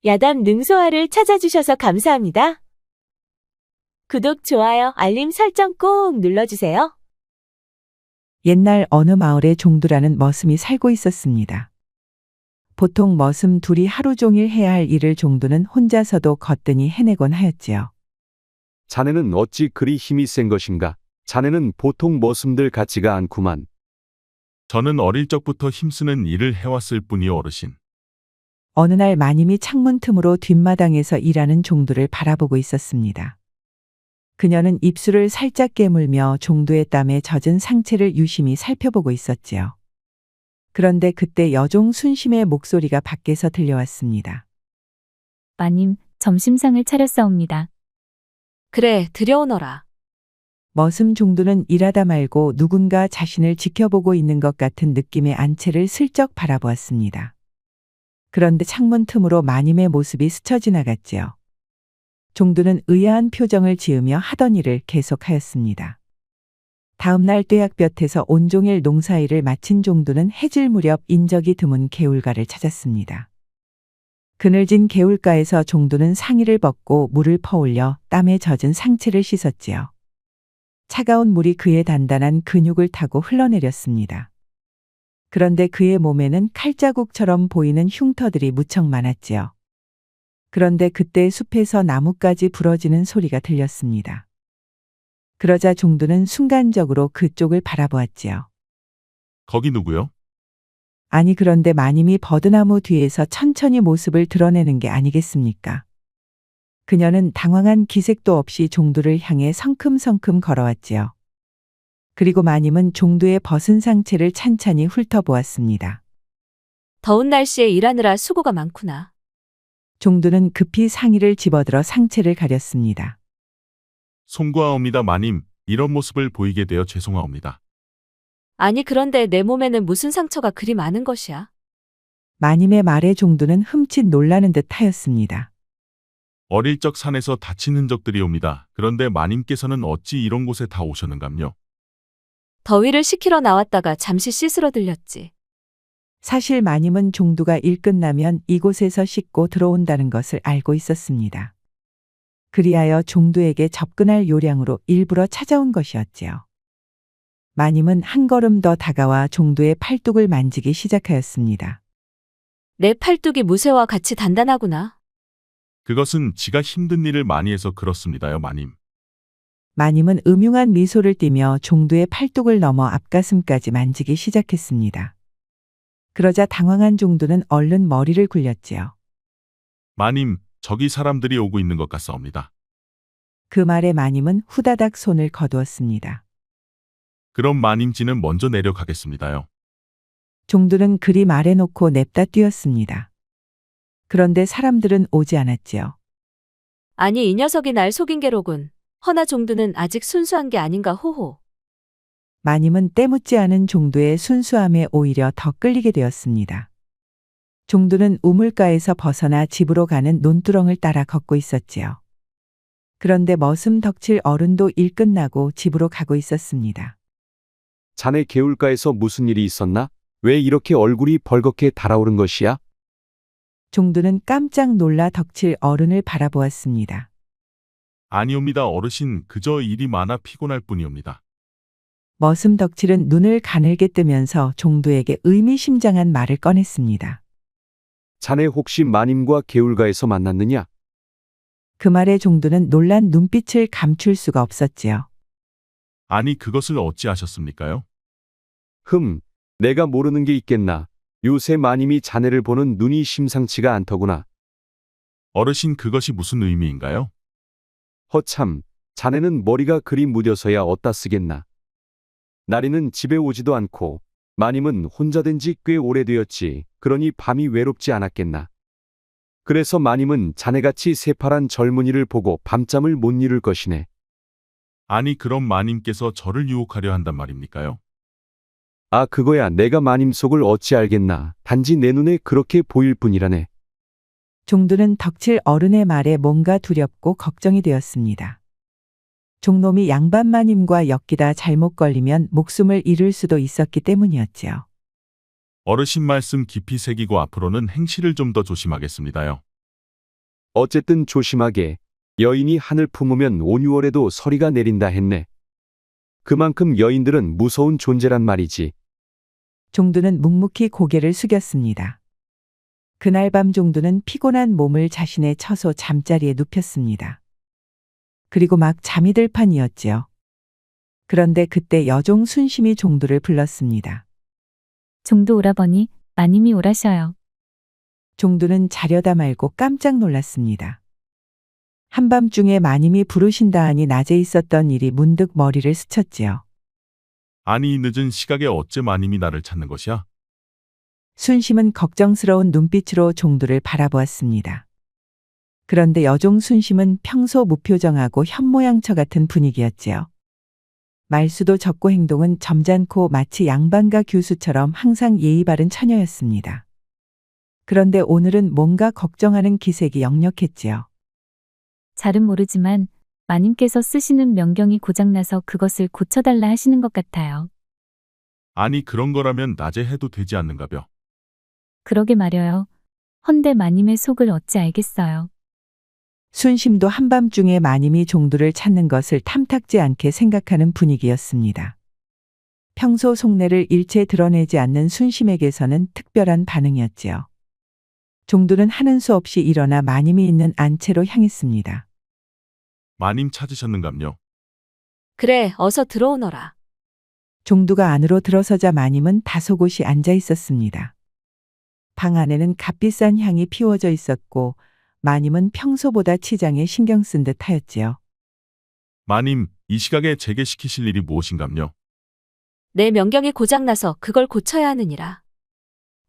야담 능소화를 찾아주셔서 감사합니다. 구독, 좋아요, 알림 설정 꼭 눌러주세요. 옛날 어느 마을에 종두라는 머슴이 살고 있었습니다. 보통 머슴 둘이 하루 종일 해야 할 일을 종두는 혼자서도 거뜬히 해내곤 하였지요. 자네는 어찌 그리 힘이 센 것인가? 자네는 보통 머슴들 같지가 않구만. 저는 어릴 적부터 힘쓰는 일을 해왔을 뿐이요, 어르신. 어느 날 마님이 창문 틈으로 뒷마당에서 일하는 종두를 바라보고 있었습니다. 그녀는 입술을 살짝 깨물며 종두의 땀에 젖은 상체를 유심히 살펴보고 있었지요. 그런데 그때 여종 순심의 목소리가 밖에서 들려왔습니다. 마님, 점심상을 차렸사옵니다. 그래, 들여오너라. 머슴 종두는 일하다 말고 누군가 자신을 지켜보고 있는 것 같은 느낌의 안채를 슬쩍 바라보았습니다. 그런데 창문 틈으로 마님의 모습이 스쳐 지나갔지요. 종두는 의아한 표정을 지으며 하던 일을 계속하였습니다. 다음 날 뙤약볕에서 온종일 농사일을 마친 종두는 해질 무렵 인적이 드문 개울가를 찾았습니다. 그늘진 개울가에서 종두는 상의를 벗고 물을 퍼올려 땀에 젖은 상체를 씻었지요. 차가운 물이 그의 단단한 근육을 타고 흘러내렸습니다. 그런데 그의 몸에는 칼자국처럼 보이는 흉터들이 무척 많았지요. 그런데 그때 숲에서 나뭇가지 부러지는 소리가 들렸습니다. 그러자 종두는 순간적으로 그쪽을 바라보았지요. 거기 누구요? 아니, 그런데 마님이 버드나무 뒤에서 천천히 모습을 드러내는 게 아니겠습니까? 그녀는 당황한 기색도 없이 종두를 향해 성큼성큼 걸어왔지요. 그리고 마님은 종두의 벗은 상체를 찬찬히 훑어보았습니다. 더운 날씨에 일하느라 수고가 많구나. 종두는 급히 상의를 집어들어 상체를 가렸습니다. 송구하옵니다, 마님. 이런 모습을 보이게 되어 죄송하옵니다. 아니, 그런데 내 몸에는 무슨 상처가 그리 많은 것이야? 마님의 말에 종두는 흠칫 놀라는 듯 하였습니다. 어릴 적 산에서 다친 흔적들이 옵니다. 그런데 마님께서는 어찌 이런 곳에 다 오셨는감요? 더위를 식히러 나왔다가 잠시 씻으러 들렸지. 사실 마님은 종두가 일 끝나면 이곳에서 씻고 들어온다는 것을 알고 있었습니다. 그리하여 종두에게 접근할 요량으로 일부러 찾아온 것이었지요. 마님은 한 걸음 더 다가와 종두의 팔뚝을 만지기 시작하였습니다. 내 팔뚝이 무쇠와 같이 단단하구나. 그것은 지가 힘든 일을 많이 해서 그렇습니다요, 마님. 마님은 음흉한 미소를 띠며 종두의 팔뚝을 넘어 앞가슴까지 만지기 시작했습니다. 그러자 당황한 종두는 얼른 머리를 굴렸지요. 마님, 저기 사람들이 오고 있는 것 같사옵니다. 그 말에 마님은 후다닥 손을 거두었습니다. 그럼 마님지는 먼저 내려가겠습니다요. 종두는 그리 말해놓고 냅다 뛰었습니다. 그런데 사람들은 오지 않았지요. 아니, 이 녀석이 날 속인 게로군. 허나 종두는 아직 순수한 게 아닌가 호호. 마님은 때묻지 않은 종두의 순수함에 오히려 더 끌리게 되었습니다. 종두는 우물가에서 벗어나 집으로 가는 논두렁을 따라 걷고 있었지요. 그런데 머슴 덕칠 어른도 일 끝나고 집으로 가고 있었습니다. 자네 개울가에서 무슨 일이 있었나? 왜 이렇게 얼굴이 벌겋게 달아오른 것이야? 종두는 깜짝 놀라 덕칠 어른을 바라보았습니다. 아니옵니다, 어르신. 그저 일이 많아 피곤할 뿐이옵니다. 머슴 덕칠은 눈을 가늘게 뜨면서 종두에게 의미심장한 말을 꺼냈습니다. 자네 혹시 마님과 개울가에서 만났느냐? 그 말에 종두는 놀란 눈빛을 감출 수가 없었지요. 아니, 그것을 어찌 아셨습니까요? 내가 모르는 게 있겠나. 요새 마님이 자네를 보는 눈이 심상치가 않더구나. 어르신, 그것이 무슨 의미인가요? 허참, 자네는 머리가 그리 무뎌서야 어디다 쓰겠나. 나리는 집에 오지도 않고 마님은 혼자 된 지 꽤 오래되었지. 그러니 밤이 외롭지 않았겠나. 그래서 마님은 자네같이 새파란 젊은이를 보고 밤잠을 못 이룰 것이네. 아니, 그럼 마님께서 저를 유혹하려 한단 말입니까요? 아, 그거야. 내가 마님 속을 어찌 알겠나. 단지 내 눈에 그렇게 보일 뿐이라네. 종두는 덕칠 어른의 말에 뭔가 두렵고 걱정이 되었습니다. 종놈이 양반마님과 엮이다 잘못 걸리면 목숨을 잃을 수도 있었기 때문이었지요. 어르신 말씀 깊이 새기고 앞으로는 행실을 좀 더 조심하겠습니다요. 어쨌든 조심하게. 여인이 하늘 품으면 온유월에도 서리가 내린다 했네. 그만큼 여인들은 무서운 존재란 말이지. 종두는 묵묵히 고개를 숙였습니다. 그날 밤 종두는 피곤한 몸을 자신의 처소 잠자리에 눕혔습니다. 그리고 막 잠이 들 판이었지요. 그런데 그때 여종 순심이 종두를 불렀습니다. 종두 오라버니, 마님이 오라셔요. 종두는 자려다 말고 깜짝 놀랐습니다. 한밤중에 마님이 부르신다 하니 낮에 있었던 일이 문득 머리를 스쳤지요. 아니 이 늦은 시각에 어째 마님이 나를 찾는 것이야? 순심은 걱정스러운 눈빛으로 종두를 바라보았습니다. 그런데 여종 순심은 평소 무표정하고 현모양처 같은 분위기였지요. 말수도 적고 행동은 점잖고 마치 양반가 교수처럼 항상 예의 바른 처녀였습니다. 그런데 오늘은 뭔가 걱정하는 기색이 역력했지요. 잘은 모르지만 마님께서 쓰시는 명경이 고장나서 그것을 고쳐달라 하시는 것 같아요. 아니 그런 거라면 낮에 해도 되지 않는가벼. 그러게 말여요. 헌데 마님의 속을 어찌 알겠어요. 순심도 한밤중에 마님이 종두를 찾는 것을 탐탁지 않게 생각하는 분위기였습니다. 평소 속내를 일체 드러내지 않는 순심에게서는 특별한 반응이었지요. 종두는 하는 수 없이 일어나 마님이 있는 안채로 향했습니다. 마님 찾으셨는감요? 그래, 어서 들어오너라. 종두가 안으로 들어서자 마님은 다소곳이 앉아 있었습니다. 방 안에는 값비싼 향이 피워져 있었고 마님은 평소보다 치장에 신경 쓴 듯 하였지요. 마님, 이 시각에 제게 시키실 일이 무엇인감요? 내 명경이 고장나서 그걸 고쳐야 하느니라.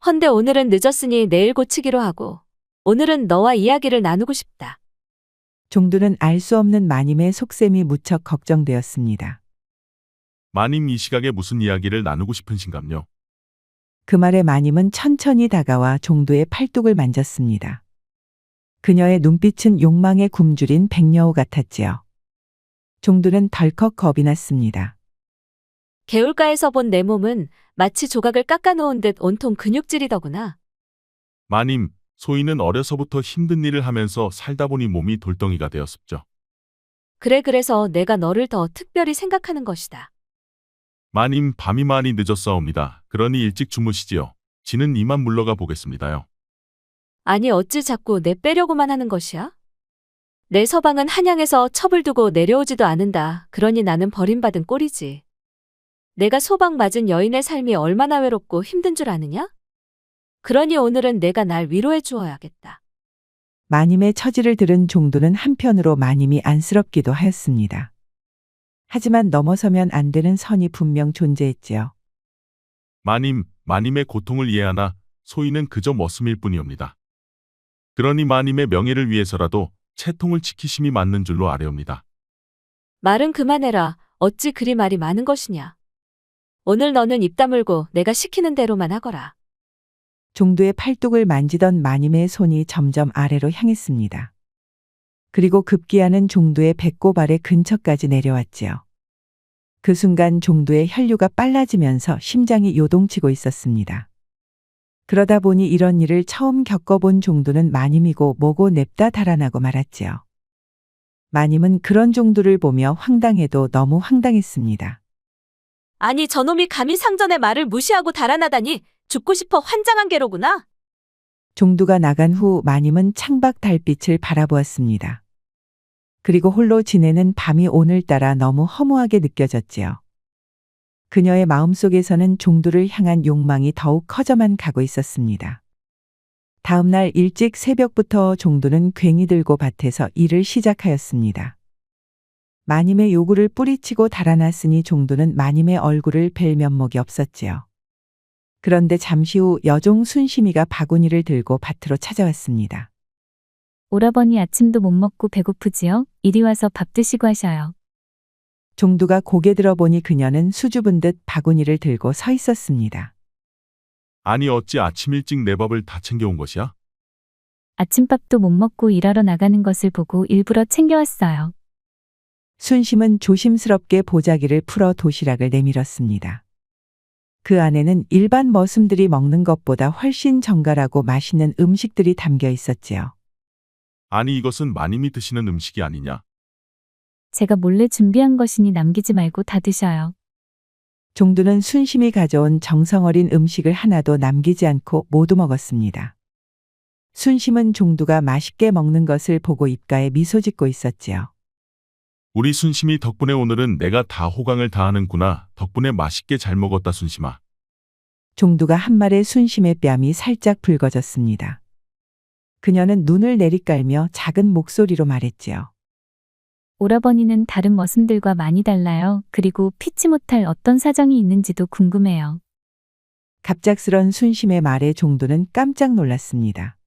헌데 오늘은 늦었으니 내일 고치기로 하고 오늘은 너와 이야기를 나누고 싶다. 종두는 알 수 없는 마님의 속셈이 무척 걱정되었습니다. 마님 이 시각에 무슨 이야기를 나누고 싶으신감요? 그 말에 마님은 천천히 다가와 종두의 팔뚝을 만졌습니다. 그녀의 눈빛은 욕망에 굶주린 백여우 같았지요. 종두는 덜컥 겁이 났습니다. 개울가에서 본 내 몸은 마치 조각을 깎아놓은 듯 온통 근육질이더구나. 마님, 소인은 어려서부터 힘든 일을 하면서 살다 보니 몸이 돌덩이가 되었습죠. 그래 그래서 내가 너를 더 특별히 생각하는 것이다. 마님, 밤이 많이 늦었사옵니다. 그러니 일찍 주무시지요. 지는 이만 물러가 보겠습니다요. 아니 어찌 자꾸 내 빼려고만 하는 것이야? 내 서방은 한양에서 첩을 두고 내려오지도 않는다. 그러니 나는 버림받은 꼴이지. 내가 소방 맞은 여인의 삶이 얼마나 외롭고 힘든 줄 아느냐? 그러니 오늘은 내가 날 위로해 주어야겠다. 마님의 처지를 들은 종두는 한편으로 마님이 안쓰럽기도 하였습니다. 하지만 넘어서면 안 되는 선이 분명 존재했지요. 마님, 마님의 고통을 이해하나 소인은 그저 머슴일 뿐이옵니다. 그러니 마님의 명예를 위해서라도 채통을 지키심이 맞는 줄로 아뢰옵니다. 말은 그만해라. 어찌 그리 말이 많은 것이냐. 오늘 너는 입 다물고 내가 시키는 대로만 하거라. 종두의 팔뚝을 만지던 마님의 손이 점점 아래로 향했습니다. 그리고 급기야는 종두의 배꼽 아래 근처까지 내려왔지요. 그 순간 종두의 혈류가 빨라지면서 심장이 요동치고 있었습니다. 그러다 보니 이런 일을 처음 겪어본 종두는 마님이고 뭐고 냅다 달아나고 말았지요. 마님은 그런 종두를 보며 황당해도 너무 황당했습니다. 아니 저놈이 감히 상전의 말을 무시하고 달아나다니 죽고 싶어 환장한 게로구나. 종두가 나간 후 마님은 창밖 달빛을 바라보았습니다. 그리고 홀로 지내는 밤이 오늘따라 너무 허무하게 느껴졌지요. 그녀의 마음속에서는 종두를 향한 욕망이 더욱 커져만 가고 있었습니다. 다음 날 일찍 새벽부터 종두는 괭이 들고 밭에서 일을 시작하였습니다. 마님의 요구를 뿌리치고 달아났으니 종두는 마님의 얼굴을 뵐 면목이 없었지요. 그런데 잠시 후 여종 순심이가 바구니를 들고 밭으로 찾아왔습니다. 오라버니 아침도 못 먹고 배고프지요? 이리 와서 밥 드시고 하셔요. 종두가 고개 들어보니 그녀는 수줍은 듯 바구니를 들고 서 있었습니다. 아니 어찌 아침 일찍 내 밥을 다 챙겨온 것이야? 아침밥도 못 먹고 일하러 나가는 것을 보고 일부러 챙겨왔어요. 순심은 조심스럽게 보자기를 풀어 도시락을 내밀었습니다. 그 안에는 일반 머슴들이 먹는 것보다 훨씬 정갈하고 맛있는 음식들이 담겨 있었지요. 아니 이것은 마님이 드시는 음식이 아니냐. 제가 몰래 준비한 것이니 남기지 말고 다 드셔요. 종두는 순심이 가져온 정성어린 음식을 하나도 남기지 않고 모두 먹었습니다. 순심은 종두가 맛있게 먹는 것을 보고 입가에 미소 짓고 있었지요. 우리 순심이 덕분에 오늘은 내가 다 호강을 다하는구나. 덕분에 맛있게 잘 먹었다 순심아. 종두가 한 말에 순심의 뺨이 살짝 붉어졌습니다. 그녀는 눈을 내리깔며 작은 목소리로 말했지요. 오라버니는 다른 머슴들과 많이 달라요. 그리고 피치 못할 어떤 사정이 있는지도 궁금해요. 갑작스런 순심의 말에 종두는 깜짝 놀랐습니다.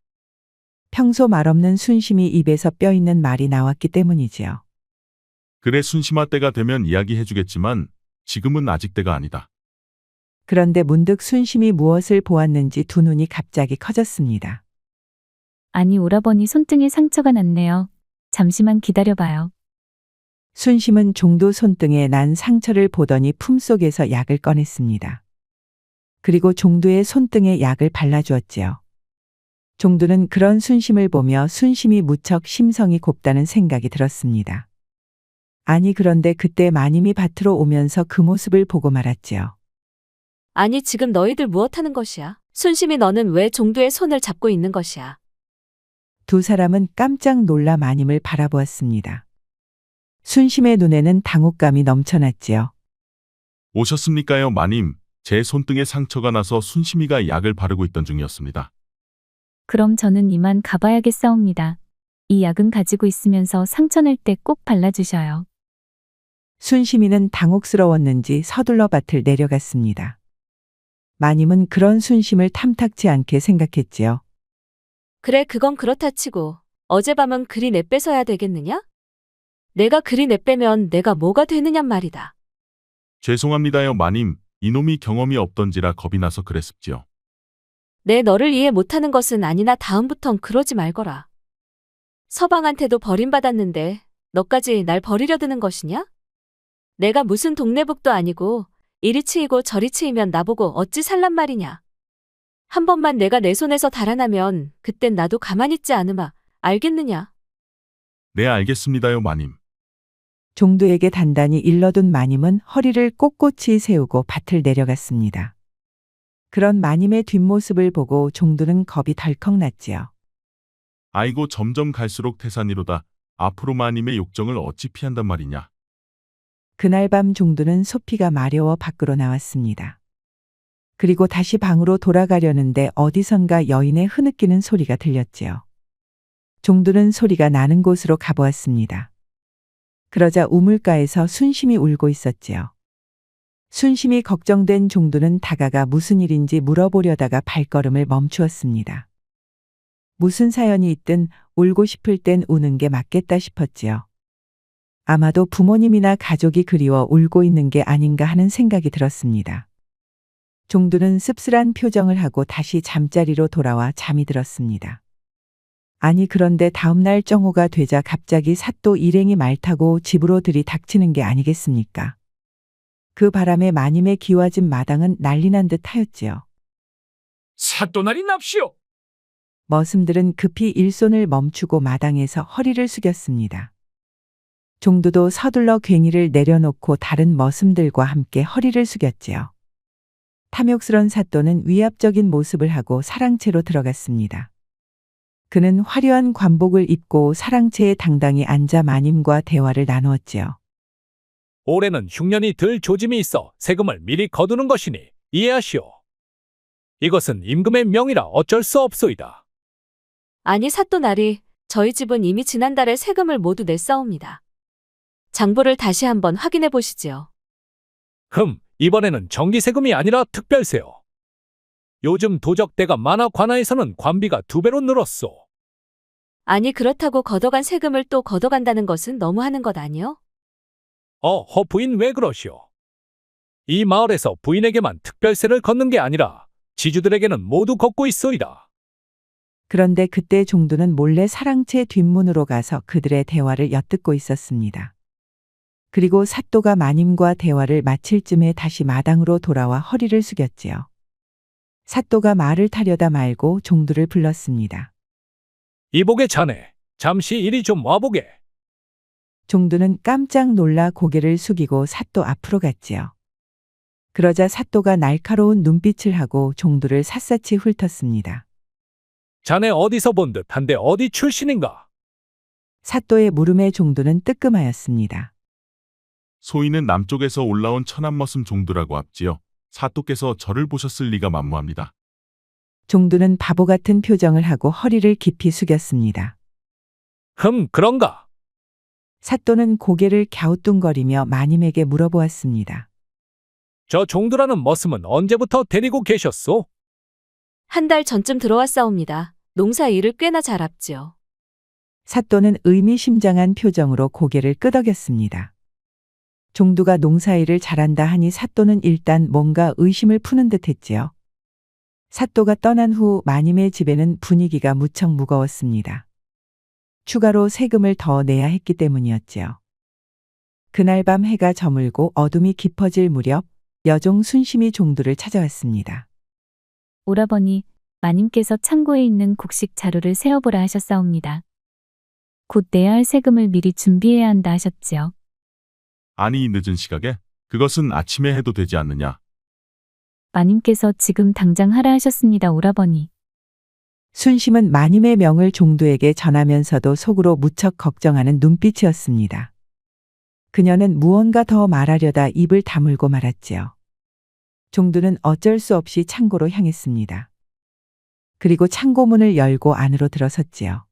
평소 말없는 순심이 입에서 뼈 있는 말이 나왔기 때문이지요. 그래 순심아 때가 되면 이야기해주겠지만 지금은 아직 때가 아니다. 그런데 문득 순심이 무엇을 보았는지 두 눈이 갑자기 커졌습니다. 아니 오라버니 손등에 상처가 났네요. 잠시만 기다려봐요. 순심은 종두 손등에 난 상처를 보더니 품속에서 약을 꺼냈습니다. 그리고 종두의 손등에 약을 발라주었지요. 종두는 그런 순심을 보며 순심이 무척 심성이 곱다는 생각이 들었습니다. 아니 그런데 그때 마님이 밭으로 오면서 그 모습을 보고 말았지요. 아니 지금 너희들 무엇하는 것이야? 순심이 너는 왜 종두의 손을 잡고 있는 것이야? 두 사람은 깜짝 놀라 마님을 바라보았습니다. 순심의 눈에는 당혹감이 넘쳐났지요. 오셨습니까요 마님. 제 손등에 상처가 나서 순심이가 약을 바르고 있던 중이었습니다. 그럼 저는 이만 가봐야겠사옵니다. 이 약은 가지고 있으면서 상처 날 때 꼭 발라주셔요. 순심이는 당혹스러웠는지 서둘러 밭을 내려갔습니다. 마님은 그런 순심을 탐탁지 않게 생각했지요. 그래 그건 그렇다 치고 어젯밤은 그리 내빼서야 되겠느냐? 내가 그리 내빼면 내가 뭐가 되느냔 말이다. 죄송합니다요 마님. 이놈이 경험이 없던지라 겁이 나서 그랬습지요. 내 너를 이해 못하는 것은 아니나 다음부턴 그러지 말거라. 서방한테도 버림받았는데 너까지 날 버리려 드는 것이냐? 내가 무슨 동네북도 아니고 이리 치이고 저리 치이면 나보고 어찌 살란 말이냐. 한 번만 내가 내 손에서 달아나면 그땐 나도 가만히 있지 않으마. 알겠느냐? 네 알겠습니다요 마님. 종두에게 단단히 일러둔 마님은 허리를 꼿꼿이 세우고 밭을 내려갔습니다. 그런 마님의 뒷모습을 보고 종두는 겁이 덜컥 났지요. 아이고 점점 갈수록 태산이로다. 앞으로 마님의 욕정을 어찌 피한단 말이냐. 그날 밤 종두는 소피가 마려워 밖으로 나왔습니다. 그리고 다시 방으로 돌아가려는데 어디선가 여인의 흐느끼는 소리가 들렸지요. 종두는 소리가 나는 곳으로 가보았습니다. 그러자 우물가에서 순심이 울고 있었지요. 순심이 걱정된 종두는 다가가 무슨 일인지 물어보려다가 발걸음을 멈추었습니다. 무슨 사연이 있든 울고 싶을 땐 우는 게 맞겠다 싶었지요. 아마도 부모님이나 가족이 그리워 울고 있는 게 아닌가 하는 생각이 들었습니다. 종두는 씁쓸한 표정을 하고 다시 잠자리로 돌아와 잠이 들었습니다. 아니 그런데 다음날 정오가 되자 갑자기 사또 일행이 말 타고 집으로 들이닥치는 게 아니겠습니까? 그 바람에 마님의 기와집 마당은 난리난 듯 하였지요. 사또나리 납시오. 머슴들은 급히 일손을 멈추고 마당에서 허리를 숙였습니다. 종두도 서둘러 괭이를 내려놓고 다른 머슴들과 함께 허리를 숙였지요. 탐욕스런 사또는 위압적인 모습을 하고 사랑채로 들어갔습니다. 그는 화려한 관복을 입고 사랑채에 당당히 앉아 마님과 대화를 나누었지요. 올해는 흉년이 들 조짐이 있어 세금을 미리 거두는 것이니 이해하시오. 이것은 임금의 명이라 어쩔 수 없소이다. 아니 사또나리, 저희 집은 이미 지난달에 세금을 모두 냈사옵니다. 장부를 다시 한번 확인해 보시지요. 이번에는 정기세금이 아니라 특별세요. 요즘 도적대가 많아 관아에서는 관비가 2배로 늘었소. 아니 그렇다고 걷어간 세금을 또 걷어간다는 것은 너무하는 것 아니요? 허부인 왜 그러시오? 이 마을에서 부인에게만 특별세를 걷는 게 아니라 지주들에게는 모두 걷고 있소이다. 그런데 그때 종두는 몰래 사랑채 뒷문으로 가서 그들의 대화를 엿듣고 있었습니다. 그리고 사또가 마님과 대화를 마칠 쯤에 다시 마당으로 돌아와 허리를 숙였지요. 사또가 말을 타려다 말고 종두를 불렀습니다. 이복의 자네, 잠시 이리 좀 와보게. 종두는 깜짝 놀라 고개를 숙이고 사또 앞으로 갔지요. 그러자 사또가 날카로운 눈빛을 하고 종두를 샅샅이 훑었습니다. 자네 어디서 본 듯한데 어디 출신인가? 사또의 물음에 종두는 뜨끔하였습니다. 소인은 남쪽에서 올라온 천안머슴 종두라고 합지요. 사또께서 저를 보셨을 리가 만무합니다. 종두는 바보 같은 표정을 하고 허리를 깊이 숙였습니다. 그런가? 사또는 고개를 갸우뚱거리며 마님에게 물어보았습니다. 저 종두라는 머슴은 언제부터 데리고 계셨소? 한 달 전쯤 들어왔사옵니다. 농사 일을 꽤나 잘 합지요. 사또는 의미심장한 표정으로 고개를 끄덕였습니다. 종두가 농사일을 잘한다 하니 사또는 일단 뭔가 의심을 푸는 듯 했지요. 사또가 떠난 후 마님의 집에는 분위기가 무척 무거웠습니다. 추가로 세금을 더 내야 했기 때문이었지요. 그날 밤 해가 저물고 어둠이 깊어질 무렵 여종 순심이 종두를 찾아왔습니다. 오라버니, 마님께서 창고에 있는 곡식 자루를 세어보라 하셨사옵니다. 곧 내야 할 세금을 미리 준비해야 한다 하셨지요. 아니 이 늦은 시각에 그것은 아침에 해도 되지 않느냐. 마님께서 지금 당장 하라 하셨습니다, 오라버니. 순심은 마님의 명을 종두에게 전하면서도 속으로 무척 걱정하는 눈빛이었습니다. 그녀는 무언가 더 말하려다 입을 다물고 말았지요. 종두는 어쩔 수 없이 창고로 향했습니다. 그리고 창고문을 열고 안으로 들어섰지요.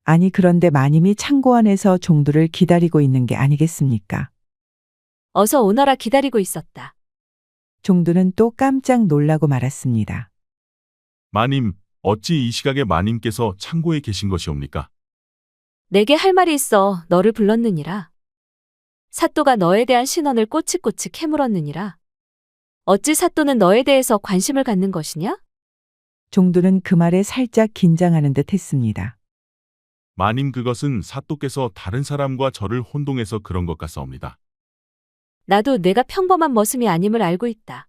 아니 그런데 마님이 창고 안에서 종두를 기다리고 있는 게 아니겠습니까? 어서 오너라 기다리고 있었다. 종두는 또 깜짝 놀라고 말았습니다. 마님, 어찌 이 시각에 마님께서 창고에 계신 것이옵니까? 내게 할 말이 있어 너를 불렀느니라. 사또가 너에 대한 신원을 꼬치꼬치 캐물었느니라. 어찌 사또는 너에 대해서 관심을 갖는 것이냐? 종두는 그 말에 살짝 긴장하는 듯 했습니다. 마님 그것은 사또께서 다른 사람과 저를 혼동해서 그런 것 같사옵니다. 나도 내가 평범한 머슴이 아님을 알고 있다.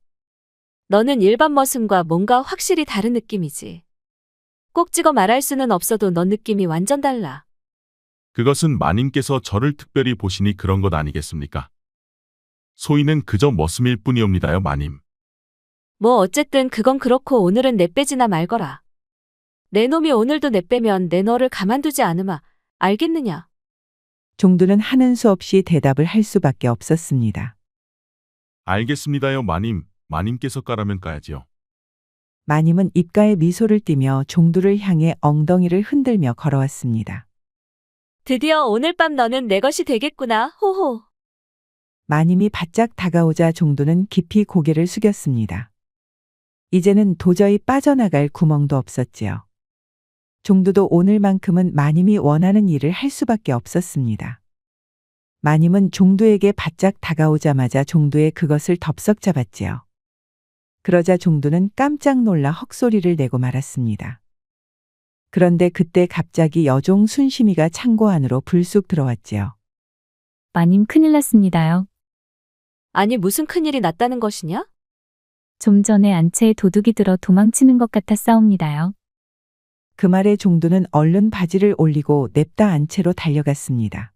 너는 일반 머슴과 뭔가 확실히 다른 느낌이지. 꼭 찍어 말할 수는 없어도 넌 느낌이 완전 달라. 그것은 마님께서 저를 특별히 보시니 그런 것 아니겠습니까? 소인은 그저 머슴일 뿐이옵니다요, 마님. 뭐 어쨌든 그건 그렇고 오늘은 내 빼지나 말거라. 내 놈이 오늘도 내 빼면 내 너를 가만두지 않으마. 알겠느냐? 종두는 하는 수 없이 대답을 할 수밖에 없었습니다. 알겠습니다요, 마님. 마님께서 까라면 까야지요. 마님은 입가에 미소를 띠며 종두를 향해 엉덩이를 흔들며 걸어왔습니다. 드디어 오늘 밤 너는 내 것이 되겠구나. 호호. 마님이 바짝 다가오자 종두는 깊이 고개를 숙였습니다. 이제는 도저히 빠져나갈 구멍도 없었지요. 종두도 오늘만큼은 마님이 원하는 일을 할 수밖에 없었습니다. 마님은 종두에게 바짝 다가오자마자 종두의 그것을 덥석 잡았지요. 그러자 종두는 깜짝 놀라 헉소리를 내고 말았습니다. 그런데 그때 갑자기 여종 순심이가 창고 안으로 불쑥 들어왔지요. 마님 큰일 났습니다요. 아니 무슨 큰일이 났다는 것이냐? 좀 전에 안채에 도둑이 들어 도망치는 것 같아 싸웁니다요. 그 말에 종두는 얼른 바지를 올리고 냅다 안채로 달려갔습니다.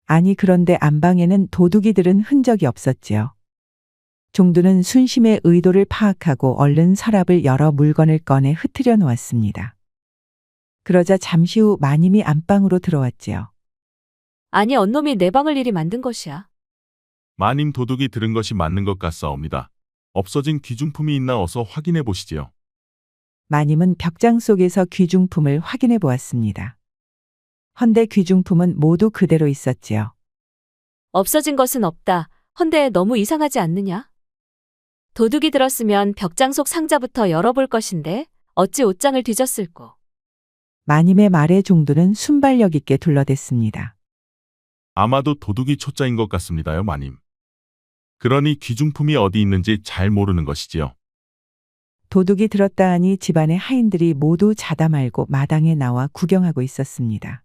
아니 그런데 안방에는 도둑이 들은 흔적이 없었지요. 종두는 순심의 의도를 파악하고 얼른 서랍을 열어 물건을 꺼내 흩트려 놓았습니다. 그러자 잠시 후 마님이 안방으로 들어왔지요. 아니 언놈이 내 방을 일이 만든 것이야. 마님 도둑이 들은 것이 맞는 것 같사옵니다. 없어진 귀중품이 있나 어서 확인해 보시지요. 마님은 벽장 속에서 귀중품을 확인해 보았습니다. 헌데 귀중품은 모두 그대로 있었지요. 없어진 것은 없다. 헌데 너무 이상하지 않느냐? 도둑이 들었으면 벽장 속 상자부터 열어볼 것인데 어찌 옷장을 뒤졌을꼬. 마님의 말에 종두는 순발력 있게 둘러댔습니다. 아마도 도둑이 초짜인 것 같습니다요, 마님. 그러니 귀중품이 어디 있는지 잘 모르는 것이지요. 도둑이 들었다 하니 집안의 하인들이 모두 자다 말고 마당에 나와 구경하고 있었습니다.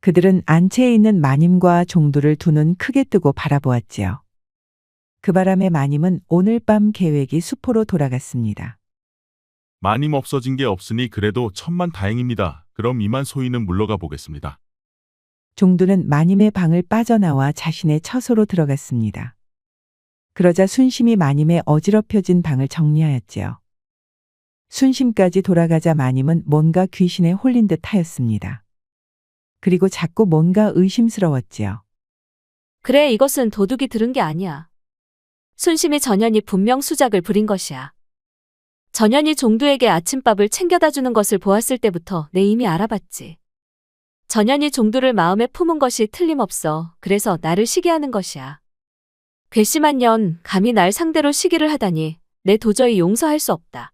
그들은 안채에 있는 마님과 종두를 두 눈 크게 뜨고 바라보았지요. 그 바람에 마님은 오늘 밤 계획이 수포로 돌아갔습니다. 마님 없어진 게 없으니 그래도 천만 다행입니다. 그럼 이만 소인은 물러가 보겠습니다. 종두는 마님의 방을 빠져나와 자신의 처소로 들어갔습니다. 그러자 순심이 마님의 어지럽혀진 방을 정리하였지요. 순심까지 돌아가자 마님은 뭔가 귀신에 홀린 듯 하였습니다. 그리고 자꾸 뭔가 의심스러웠지요. 그래, 이것은 도둑이 들은 게 아니야. 순심이 전현이 분명 수작을 부린 것이야. 전현이 종두에게 아침밥을 챙겨다 주는 것을 보았을 때부터 내 이미 알아봤지. 전현이 종두를 마음에 품은 것이 틀림없어. 그래서 나를 시기하는 것이야. 괘씸한 년, 감히 날 상대로 시기를 하다니 내 도저히 용서할 수 없다.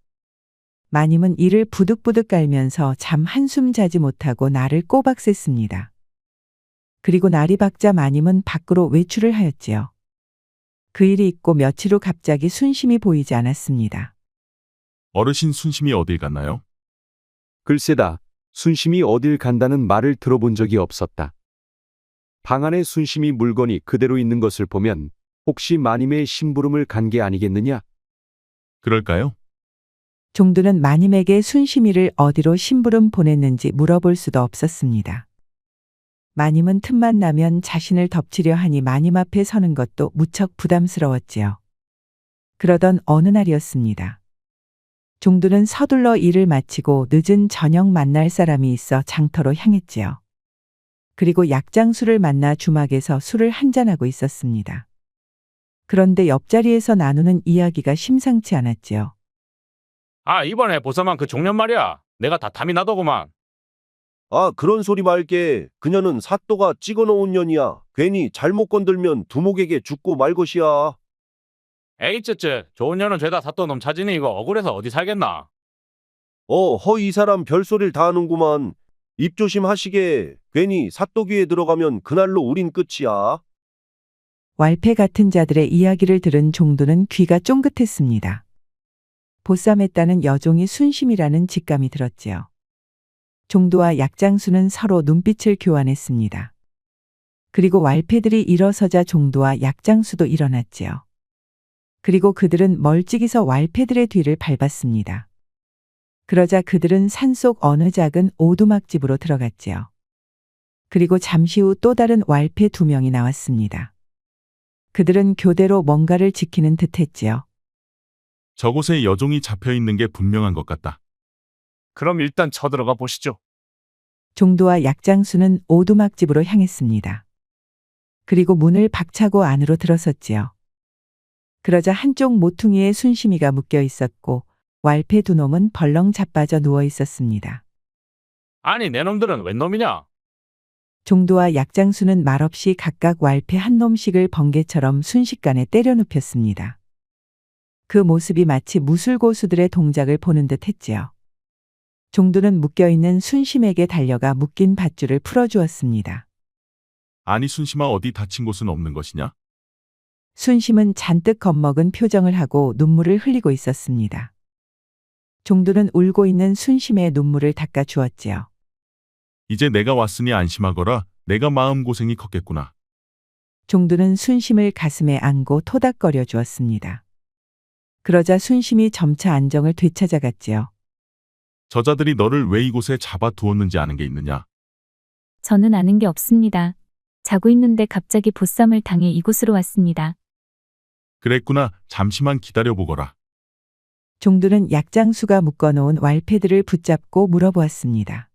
마님은 이를 부득부득 깔면서 잠 한숨 자지 못하고 나를 꼬박 셌습니다. 그리고 날이 밝자 마님은 밖으로 외출을 하였지요. 그 일이 있고 며칠 후 갑자기 순심이 보이지 않았습니다. 어르신 순심이 어딜 갔나요? 글쎄다. 순심이 어딜 간다는 말을 들어본 적이 없었다. 방 안에 순심이 물건이 그대로 있는 것을 보면 혹시 마님의 심부름을 간 게 아니겠느냐? 그럴까요? 종두는 마님에게 순심이를 어디로 심부름 보냈는지 물어볼 수도 없었습니다. 마님은 틈만 나면 자신을 덮치려 하니 마님 앞에 서는 것도 무척 부담스러웠지요. 그러던 어느 날이었습니다. 종두는 서둘러 일을 마치고 늦은 저녁 만날 사람이 있어 장터로 향했지요. 그리고 약장수를 만나 주막에서 술을 한잔하고 있었습니다. 그런데 옆자리에서 나누는 이야기가 심상치 않았지요. 아, 이번에 보쌈한 그 종년 말이야. 내가 다 탐이 나더구만. 아, 그런 소리 말게. 그녀는 사또가 찍어놓은 년이야. 괜히 잘못 건들면 두목에게 죽고 말 것이야. 에이, 쯔쯔. 좋은 년은 죄다 사또 놈 차지니 이거 억울해서 어디 살겠나. 이 사람 별소리를 다 하는구만. 입 조심하시게. 괜히 사또 귀에 들어가면 그날로 우린 끝이야. 왈패 같은 자들의 이야기를 들은 종두는 귀가 쫑긋했습니다. 보쌈했다는 여종이 순심이라는 직감이 들었지요. 종두와 약장수는 서로 눈빛을 교환했습니다. 그리고 왈패들이 일어서자 종두와 약장수도 일어났지요. 그리고 그들은 멀찍이서 왈패들의 뒤를 밟았습니다. 그러자 그들은 산속 어느 작은 오두막집으로 들어갔지요. 그리고 잠시 후 또 다른 왈패 2명이 나왔습니다. 그들은 교대로 뭔가를 지키는 듯했지요. 저곳에 여종이 잡혀 있는 게 분명한 것 같다. 그럼 일단 쳐들어가 보시죠. 종두와 약장수는 오두막집으로 향했습니다. 그리고 문을 박차고 안으로 들어섰지요. 그러자 한쪽 모퉁이에 순심이가 묶여 있었고 왈패 2놈은 벌렁 자빠져 누워 있었습니다. 아니, 내 놈들은 웬 놈이냐? 종두와 약장수는 말없이 각각 왈패 한 놈씩을 번개처럼 순식간에 때려 눕혔습니다. 그 모습이 마치 무술고수들의 동작을 보는 듯 했지요. 종두는 묶여있는 순심에게 달려가 묶인 밧줄을 풀어주었습니다. 아니 순심아 어디 다친 곳은 없는 것이냐? 순심은 잔뜩 겁먹은 표정을 하고 눈물을 흘리고 있었습니다. 종두는 울고 있는 순심의 눈물을 닦아 주었지요. 이제 내가 왔으니 안심하거라. 내가 마음고생이 컸겠구나. 종두는 순심을 가슴에 안고 토닥거려 주었습니다. 그러자 순심이 점차 안정을 되찾아갔지요. 저자들이 너를 왜 이곳에 잡아두었는지 아는 게 있느냐? 저는 아는 게 없습니다. 자고 있는데 갑자기 보쌈을 당해 이곳으로 왔습니다. 그랬구나. 잠시만 기다려보거라. 종두는 약장수가 묶어놓은 왈패들을 붙잡고 물어보았습니다.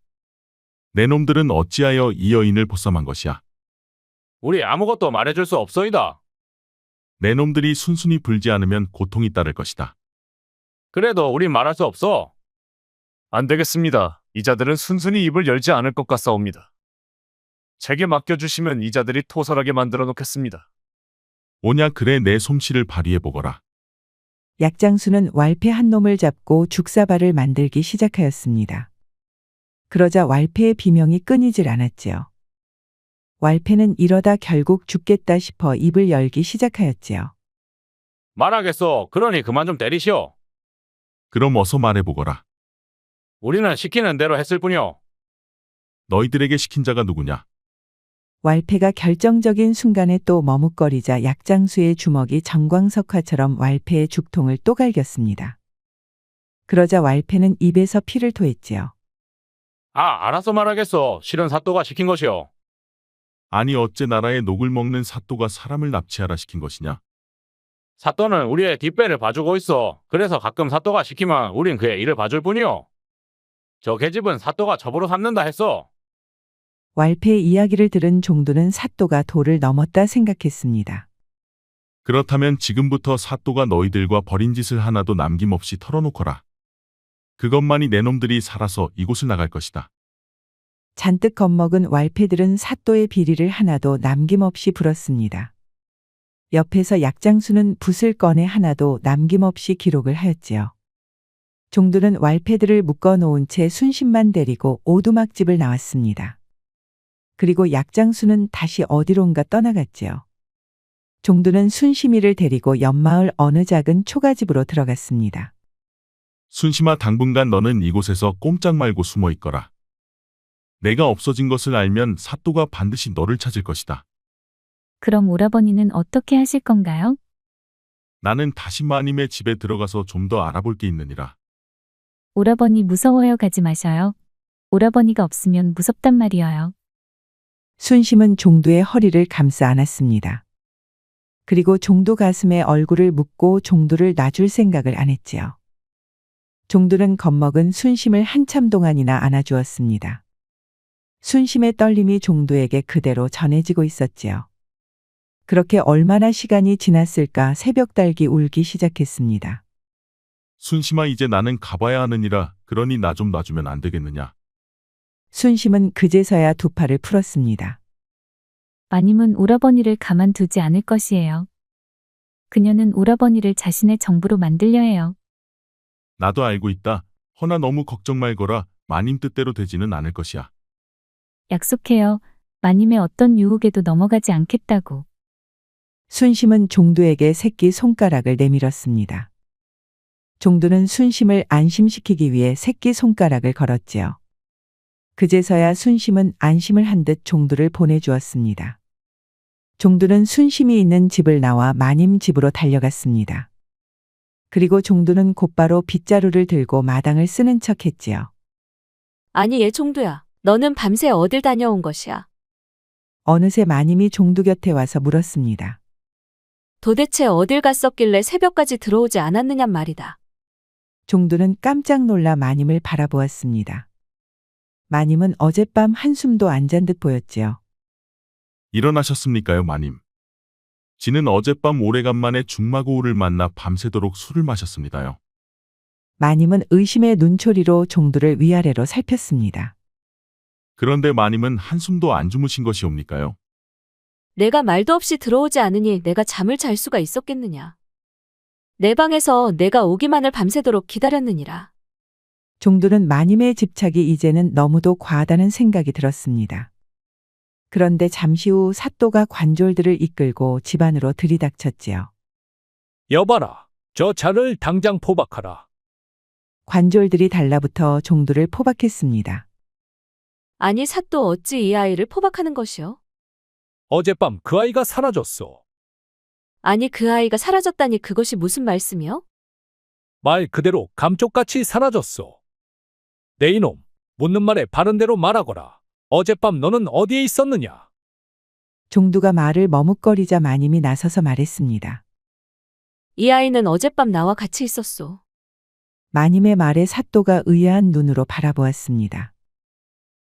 내 놈들은 어찌하여 이 여인을 보쌈한 것이야? 우리 아무것도 말해줄 수 없소이다. 내 놈들이 순순히 불지 않으면 고통이 따를 것이다. 그래도 우린 말할 수 없어. 안 되겠습니다. 이자들은 순순히 입을 열지 않을 것 같사옵니다. 제게 맡겨주시면 이자들이 토설하게 만들어 놓겠습니다. 오냐 그래 내 솜씨를 발휘해보거라. 약장수는 왈패 한 놈을 잡고 죽사발을 만들기 시작하였습니다. 그러자 왈패의 비명이 끊이질 않았지요. 왈패는 이러다 결국 죽겠다 싶어 입을 열기 시작하였지요. 말하겠소. 그러니 그만 좀 때리시오. 그럼 어서 말해보거라. 우리는 시키는 대로 했을 뿐이오. 너희들에게 시킨 자가 누구냐? 왈패가 결정적인 순간에 또 머뭇거리자 약장수의 주먹이 정광석화처럼 왈패의 죽통을 또 갈겼습니다. 그러자 왈패는 입에서 피를 토했지요. 알아서 말하겠어. 실은 사또가 시킨 것이오. 아니 어째 나라의 녹을 먹는 사또가 사람을 납치하라 시킨 것이냐? 사또는 우리의 뒷배를 봐주고 있어. 그래서 가끔 사또가 시키면 우린 그의 일을 봐줄 뿐이오. 저 계집은 사또가 첩으로 삼는다 했어. 왈패의 이야기를 들은 종두는 사또가 도를 넘었다 생각했습니다. 그렇다면 지금부터 사또가 너희들과 벌인 짓을 하나도 남김없이 털어놓거라. 그것만이 내 놈들이 살아서 이곳을 나갈 것이다. 잔뜩 겁먹은 왈패들은 사또의 비리를 하나도 남김없이 불었습니다. 옆에서 약장수는 붓을 꺼내 하나도 남김없이 기록을 하였지요. 종두는 왈패들을 묶어놓은 채 순심만 데리고 오두막집을 나왔습니다. 그리고 약장수는 다시 어디론가 떠나갔지요. 종두는 순심이를 데리고 옆마을 어느 작은 초가집으로 들어갔습니다. 순심아 당분간 너는 이곳에서 꼼짝 말고 숨어 있거라. 내가 없어진 것을 알면 사또가 반드시 너를 찾을 것이다. 그럼 오라버니는 어떻게 하실 건가요? 나는 다시 마님의 집에 들어가서 좀 더 알아볼 게 있느니라. 오라버니 무서워요. 가지 마셔요. 오라버니가 없으면 무섭단 말이에요. 순심은 종두의 허리를 감싸 안았습니다. 그리고 종두 가슴에 얼굴을 묻고 종두를 놔줄 생각을 안 했지요. 종두는 겁먹은 순심을 한참 동안이나 안아주었습니다. 순심의 떨림이 종두에게 그대로 전해지고 있었지요. 그렇게 얼마나 시간이 지났을까 새벽 닭이 울기 시작했습니다. 순심아 이제 나는 가봐야 하느니라. 그러니 나 좀 놔주면 안 되겠느냐. 순심은 그제서야 두 팔을 풀었습니다. 마님은 오라버니를 가만두지 않을 것이에요. 그녀는 오라버니를 자신의 정부로 만들려 해요. 나도 알고 있다. 허나 너무 걱정 말거라. 마님 뜻대로 되지는 않을 것이야. 약속해요. 마님의 어떤 유혹에도 넘어가지 않겠다고. 순심은 종두에게 새끼 손가락을 내밀었습니다. 종두는 순심을 안심시키기 위해 새끼 손가락을 걸었지요. 그제서야 순심은 안심을 한 듯 종두를 보내주었습니다. 종두는 순심이 있는 집을 나와 마님 집으로 달려갔습니다. 그리고 종두는 곧바로 빗자루를 들고 마당을 쓰는 척했지요. 아니 얘 종두야. 너는 밤새 어딜 다녀온 것이야? 어느새 마님이 종두 곁에 와서 물었습니다. 도대체 어딜 갔었길래 새벽까지 들어오지 않았느냔 말이다. 종두는 깜짝 놀라 마님을 바라보았습니다. 마님은 어젯밤 한숨도 안 잔 듯 보였지요. 일어나셨습니까요, 마님? 지는 어젯밤 오래간만에 중마고우를 만나 밤새도록 술을 마셨습니다요. 마님은 의심의 눈초리로 종두를 위아래로 살폈습니다. 그런데 마님은 한숨도 안 주무신 것이옵니까요? 내가 말도 없이 들어오지 않으니 내가 잠을 잘 수가 있었겠느냐. 내 방에서 내가 오기만을 밤새도록 기다렸느니라. 종두는 마님의 집착이 이제는 너무도 과하다는 생각이 들었습니다. 그런데 잠시 후 사또가 관졸들을 이끌고 집 안으로 들이닥쳤지요. 여봐라. 저 자를 당장 포박하라. 관졸들이 달라붙어 종두를 포박했습니다. 아니 사또 어찌 이 아이를 포박하는 것이오? 어젯밤 그 아이가 사라졌소. 아니 그 아이가 사라졌다니 그것이 무슨 말씀이요? 말 그대로 감쪽같이 사라졌소. 내 이놈, 묻는 말에 바른 대로 말하거라. 어젯밤 너는 어디에 있었느냐? 종두가 말을 머뭇거리자 마님이 나서서 말했습니다. 이 아이는 어젯밤 나와 같이 있었소. 마님의 말에 사또가 의아한 눈으로 바라보았습니다.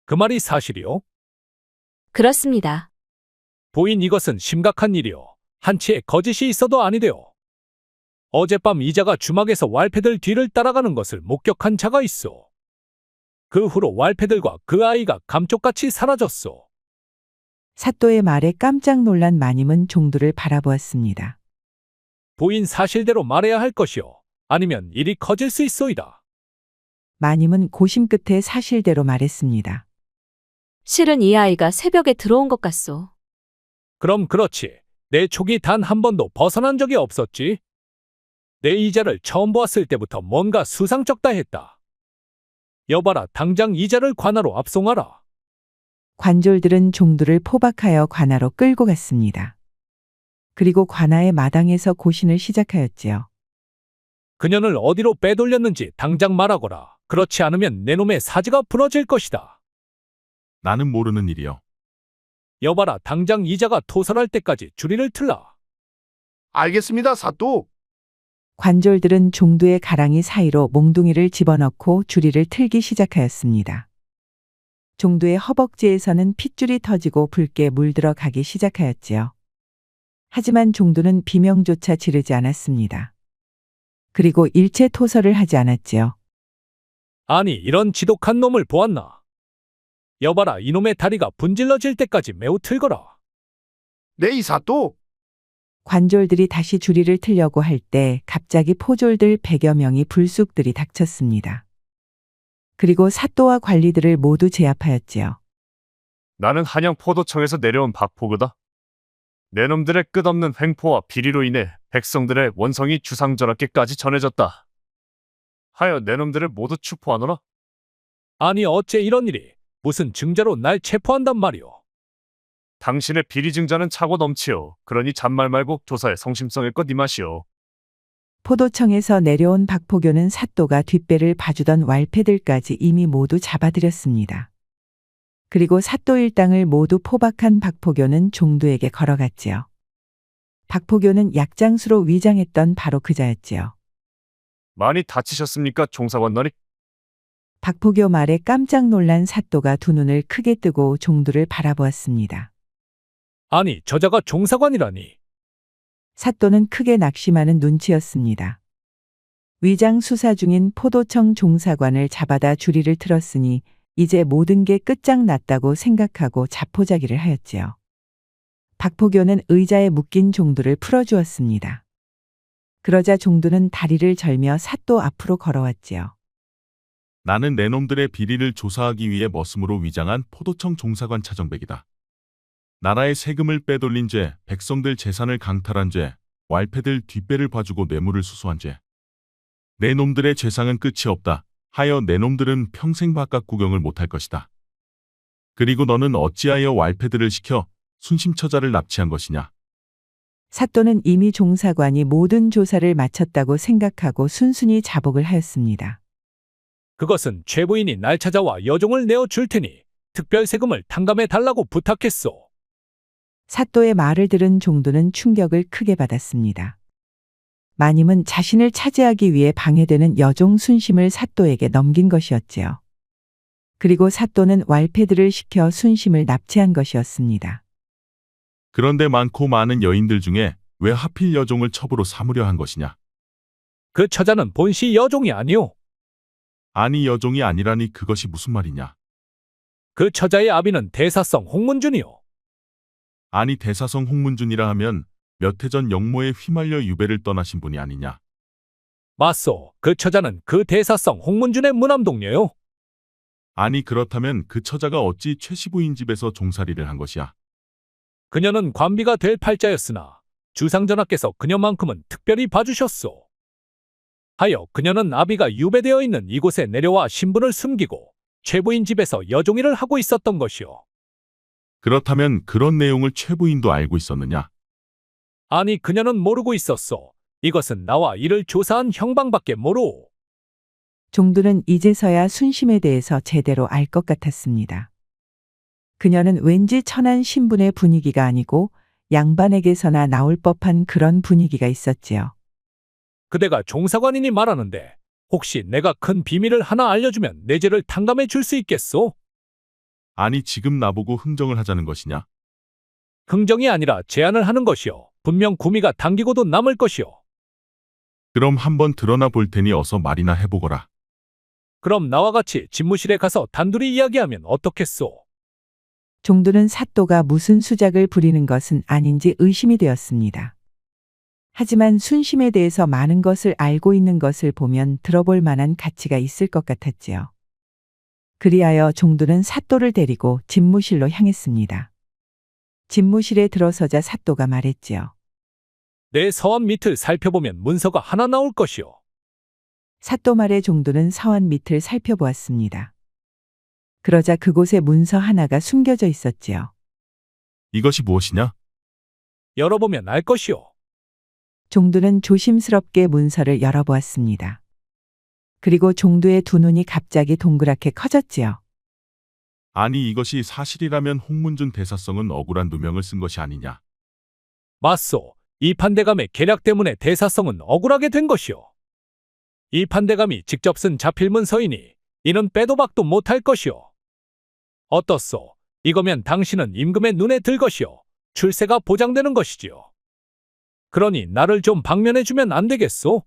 그 말이 사실이요? 그렇습니다. 부인 이것은 심각한 일이요. 한치의 거짓이 있어도 아니되오. 어젯밤 이자가 주막에서 왈패들 뒤를 따라가는 것을 목격한 자가 있어. 그 후로 왈패들과 그 아이가 감쪽같이 사라졌소. 사또의 말에 깜짝 놀란 마님은 종두를 바라보았습니다. 부인 사실대로 말해야 할 것이요. 아니면 일이 커질 수 있소이다. 마님은 고심 끝에 사실대로 말했습니다. 실은 이 아이가 새벽에 들어온 것 같소. 그럼 그렇지. 내 촉이 단 한 번도 벗어난 적이 없었지. 내 이자를 처음 보았을 때부터 뭔가 수상쩍다 했다. 여봐라, 당장 이자를 관하로 압송하라. 관졸들은 종두를 포박하여 관하로 끌고 갔습니다. 그리고 관아의 마당에서 고신을 시작하였지요. 그년을 어디로 빼돌렸는지 당장 말하거라. 그렇지 않으면 내 놈의 사지가 부러질 것이다. 나는 모르는 일이요. 여봐라, 당장 이자가 토설할 때까지 주리를 틀라. 알겠습니다, 사또. 관졸들은 종두의 가랑이 사이로 몽둥이를 집어넣고 주리를 틀기 시작하였습니다. 종두의 허벅지에서는 핏줄이 터지고 붉게 물들어 가기 시작하였지요. 하지만 종두는 비명조차 지르지 않았습니다. 그리고 일체 토설을 하지 않았지요. 아니, 이런 지독한 놈을 보았나? 여봐라, 이놈의 다리가 분질러질 때까지 매우 틀거라. 네, 이 사또. 관졸들이 다시 주리를 틀려고 할 때 갑자기 포졸들 100여 명이 불쑥들이 닥쳤습니다. 그리고 사또와 관리들을 모두 제압하였지요. 나는 한양 포도청에서 내려온 박포그다. 내 놈들의 끝없는 횡포와 비리로 인해 백성들의 원성이 주상전하께까지 전해졌다. 하여 내 놈들을 모두 추포하노라. 아니, 어째 이런 일이? 무슨 증자로 날 체포한단 말이오? 당신의 비리 증자는 차고 넘치오. 그러니 잔말 말고 조사에 성심성의껏 임하시오. 포도청에서 내려온 박포교는 사또가 뒷배를 봐주던 왈패들까지 이미 모두 잡아들였습니다. 그리고 사또 일당을 모두 포박한 박포교는 종두에게 걸어갔지요. 박포교는 약장수로 위장했던 바로 그자였지요. 많이 다치셨습니까, 종사관너니? 박포교 말에 깜짝 놀란 사또가 두 눈을 크게 뜨고 종두를 바라보았습니다. 아니, 저자가 종사관이라니. 사또는 크게 낙심하는 눈치였습니다. 위장 수사 중인 포도청 종사관을 잡아다 주리를 틀었으니 이제 모든 게 끝장났다고 생각하고 자포자기를 하였지요. 박포교는 의자에 묶인 종두를 풀어주었습니다. 그러자 종두는 다리를 절며 사또 앞으로 걸어왔지요. 나는 내 놈들의 비리를 조사하기 위해 머슴으로 위장한 포도청 종사관 차정백이다. 나라의 세금을 빼돌린 죄, 백성들 재산을 강탈한 죄, 왈패들 뒷배를 봐주고 뇌물을 수수한 죄. 내 놈들의 죄상은 끝이 없다. 하여 내 놈들은 평생 바깥 구경을 못할 것이다. 그리고 너는 어찌하여 왈패들을 시켜 순심처자를 납치한 것이냐? 사또는 이미 종사관이 모든 조사를 마쳤다고 생각하고 순순히 자복을 하였습니다. 그것은 최부인이 날 찾아와 여종을 내어줄 테니 특별 세금을 탕감해 달라고 부탁했소. 사또의 말을 들은 종두는 충격을 크게 받았습니다. 마님은 자신을 차지하기 위해 방해되는 여종 순심을 사또에게 넘긴 것이었지요. 그리고 사또는 왈패들을 시켜 순심을 납치한 것이었습니다. 그런데 많고 많은 여인들 중에 왜 하필 여종을 첩으로 삼으려 한 것이냐? 그 처자는 본시 여종이 아니오. 아니 여종이 아니라니 그것이 무슨 말이냐? 그 처자의 아비는 대사성 홍문준이오. 아니 대사성 홍문준이라 하면 몇 해 전 영모에 휘말려 유배를 떠나신 분이 아니냐? 맞소. 그 처자는 그 대사성 홍문준의 무남동녀요. 아니 그렇다면 그 처자가 어찌 최씨 부인 집에서 종살이를 한 것이야? 그녀는 관비가 될 팔자였으나 주상전하께서 그녀만큼은 특별히 봐주셨소. 하여 그녀는 아비가 유배되어 있는 이곳에 내려와 신분을 숨기고 최부인 집에서 여종일을 하고 있었던 것이오. 그렇다면 그런 내용을 최 부인도 알고 있었느냐? 아니, 그녀는 모르고 있었소. 이것은 나와 이를 조사한 형방밖에 모르오. 종두는 이제서야 순심에 대해서 제대로 알 것 같았습니다. 그녀는 왠지 천한 신분의 분위기가 아니고 양반에게서나 나올 법한 그런 분위기가 있었지요. 그대가 종사관이니 말하는데 혹시 내가 큰 비밀을 하나 알려주면 내 죄를 탕감해 줄 수 있겠소? 아니 지금 나보고 흥정을 하자는 것이냐? 흥정이 아니라 제안을 하는 것이오. 분명 구미가 당기고도 남을 것이오. 그럼 한번 드러나 볼 테니 어서 말이나 해보거라. 그럼 나와 같이 집무실에 가서 단둘이 이야기하면 어떻겠소? 종두는 사또가 무슨 수작을 부리는 것은 아닌지 의심이 되었습니다. 하지만 순심에 대해서 많은 것을 알고 있는 것을 보면 들어볼 만한 가치가 있을 것 같았지요. 그리하여 종두는 사또를 데리고 집무실로 향했습니다. 집무실에 들어서자 사또가 말했지요. 내 서원 밑을 살펴보면 문서가 하나 나올 것이오. 사또 말에 종두는 서원 밑을 살펴보았습니다. 그러자 그곳에 문서 하나가 숨겨져 있었지요. 이것이 무엇이냐? 열어보면 알 것이오. 종두는 조심스럽게 문서를 열어보았습니다. 그리고 종두의 두 눈이 갑자기 동그랗게 커졌지요. 아니 이것이 사실이라면 홍문준 대사성은 억울한 누명을 쓴 것이 아니냐. 맞소. 이 판대감의 계략 때문에 대사성은 억울하게 된 것이오. 이 판대감이 직접 쓴 자필 문서이니 이는 빼도 박도 못할 것이오. 어떻소? 이거면 당신은 임금의 눈에 들 것이오. 출세가 보장되는 것이지요. 그러니 나를 좀 방면해주면 안 되겠소?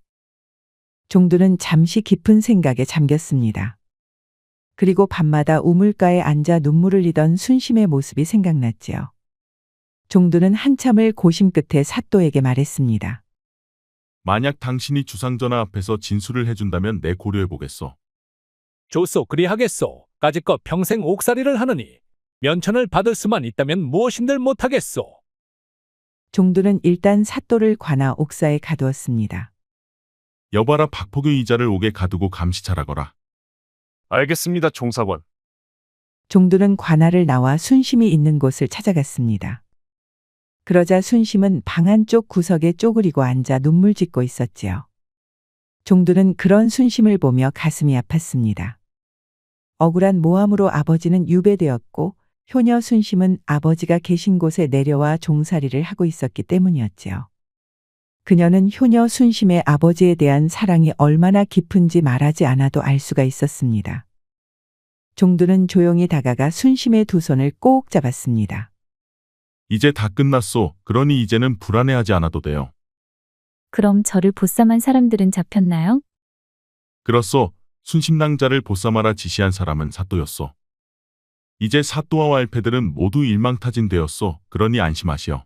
종두는 잠시 깊은 생각에 잠겼습니다. 그리고 밤마다 우물가에 앉아 눈물을 흘리던 순심의 모습이 생각났지요. 종두는 한참을 고심 끝에 사또에게 말했습니다. 만약 당신이 주상전하 앞에서 진술을 해준다면 내 고려해보겠소. 좋소 그리하겠소. 까짓것 평생 옥살이를 하느니 면천을 받을 수만 있다면 무엇인들 못하겠소. 종두는 일단 사또를 관아 옥사에 가두었습니다. 여봐라 박포교 이자를 옥에 가두고 감시찰하거라. 알겠습니다, 종사관. 종두는 관아를 나와 순심이 있는 곳을 찾아갔습니다. 그러자 순심은 방 한쪽 구석에 쪼그리고 앉아 눈물 짓고 있었지요. 종두는 그런 순심을 보며 가슴이 아팠습니다. 억울한 모함으로 아버지는 유배되었고 효녀 순심은 아버지가 계신 곳에 내려와 종살이를 하고 있었기 때문이었지요. 그녀는 효녀 순심의 아버지에 대한 사랑이 얼마나 깊은지 말하지 않아도 알 수가 있었습니다. 종두는 조용히 다가가 순심의 두 손을 꼭 잡았습니다. 이제 다 끝났소. 그러니 이제는 불안해하지 않아도 돼요. 그럼 저를 보쌈한 사람들은 잡혔나요? 그렇소. 순심낭자를 보쌈하라 지시한 사람은 사또였소. 이제 사또와 왈패들은 모두 일망타진되었소. 그러니 안심하시오.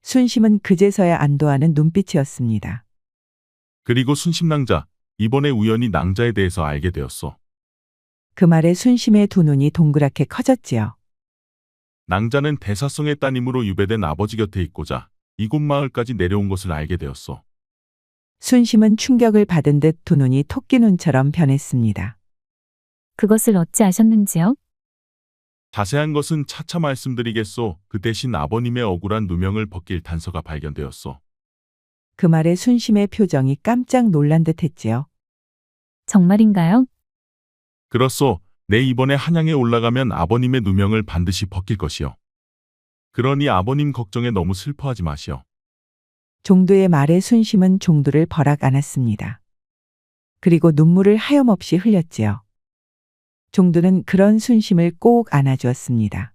순심은 그제서야 안도하는 눈빛이었습니다. 그리고 순심낭자, 이번에 우연히 낭자에 대해서 알게 되었소. 그 말에 순심의 두 눈이 동그랗게 커졌지요. 낭자는 대사성의 따님으로 유배된 아버지 곁에 있고자 이곳 마을까지 내려온 것을 알게 되었소. 순심은 충격을 받은 듯 두 눈이 토끼 눈처럼 변했습니다. 그것을 어찌 아셨는지요? 자세한 것은 차차 말씀드리겠소. 그 대신 아버님의 억울한 누명을 벗길 단서가 발견되었소. 그 말에 순심의 표정이 깜짝 놀란 듯 했지요. 정말인가요? 그렇소. 내 이번에 한양에 올라가면 아버님의 누명을 반드시 벗길 것이요. 그러니 아버님 걱정에 너무 슬퍼하지 마시오. 종두의 말에 순심은 종두를 버락 안았습니다. 그리고 눈물을 하염없이 흘렸지요. 종두는 그런 순심을 꼭 안아주었습니다.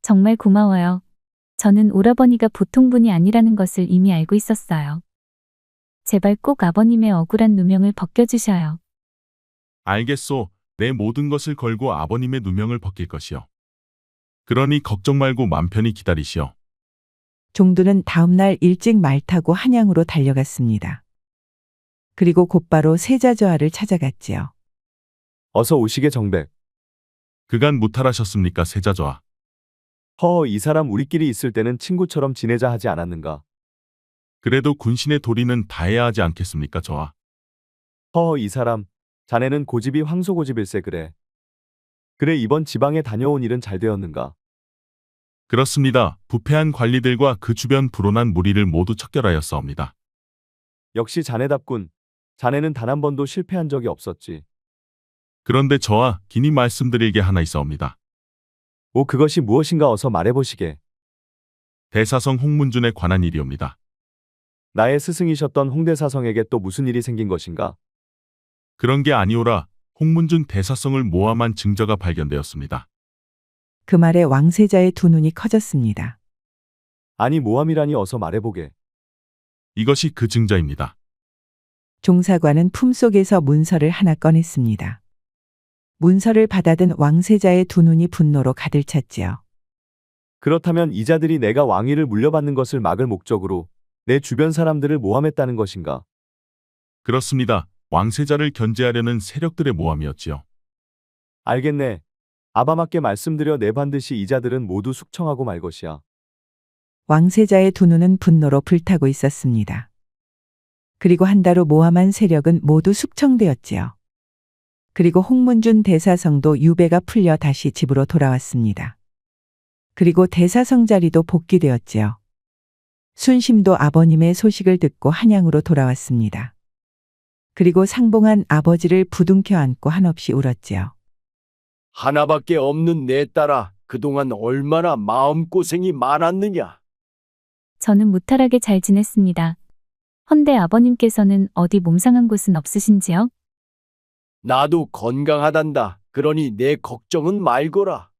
정말 고마워요. 저는 오라버니가 보통 분이 아니라는 것을 이미 알고 있었어요. 제발 꼭 아버님의 억울한 누명을 벗겨주셔요. 알겠소. 내 모든 것을 걸고 아버님의 누명을 벗길 것이요. 그러니 걱정 말고 맘 편히 기다리시오. 종두는 다음 날 일찍 말 타고 한양으로 달려갔습니다. 그리고 곧바로 세자저하를 찾아갔지요. 어서 오시게 정백. 그간 무탈하셨습니까 세자저하. 이 사람 우리끼리 있을 때는 친구처럼 지내자 하지 않았는가? 그래도 군신의 도리는 다해야 하지 않겠습니까 저하. 이 사람, 자네는 고집이 황소고집일세 그래. 그래 이번 지방에 다녀온 일은 잘 되었는가? 그렇습니다. 부패한 관리들과 그 주변 불온한 무리를 모두 척결하였사옵니다. 역시 자네답군. 자네는 단 한 번도 실패한 적이 없었지. 그런데 저하 긴히 말씀드릴 게 하나 있사옵니다. 그것이 무엇인가 어서 말해보시게. 대사성 홍문준에 관한 일이옵니다. 나의 스승이셨던 홍대사성에게 또 무슨 일이 생긴 것인가? 그런 게 아니오라. 홍문준 대사성을 모함한 증거가 발견되었습니다. 그 말에 왕세자의 두 눈이 커졌습니다. 아니 모함이라니 어서 말해보게. 이것이 그 증거입니다. 종사관은 품속에서 문서를 하나 꺼냈습니다. 문서를 받아든 왕세자의 두 눈이 분노로 가득 찼지요. 그렇다면 이자들이 내가 왕위를 물려받는 것을 막을 목적으로 내 주변 사람들을 모함했다는 것인가? 그렇습니다. 왕세자를 견제하려는 세력들의 모함이었지요. 알겠네. 아바맞게 말씀드려 내 반드시 이자들은 모두 숙청하고 말 것이야. 왕세자의 두 눈은 분노로 불타고 있었습니다. 그리고 한 달 후 모함한 세력은 모두 숙청되었지요. 그리고 홍문준 대사성도 유배가 풀려 다시 집으로 돌아왔습니다. 그리고 대사성 자리도 복귀되었지요. 순심도 아버님의 소식을 듣고 한양으로 돌아왔습니다. 그리고 상봉한 아버지를 부둥켜 안고 한없이 울었지요. 하나밖에 없는 내 딸아, 그동안 얼마나 마음고생이 많았느냐. 저는 무탈하게 잘 지냈습니다. 헌데 아버님께서는 어디 몸 상한 곳은 없으신지요? 나도 건강하단다. 그러니 내 걱정은 말거라.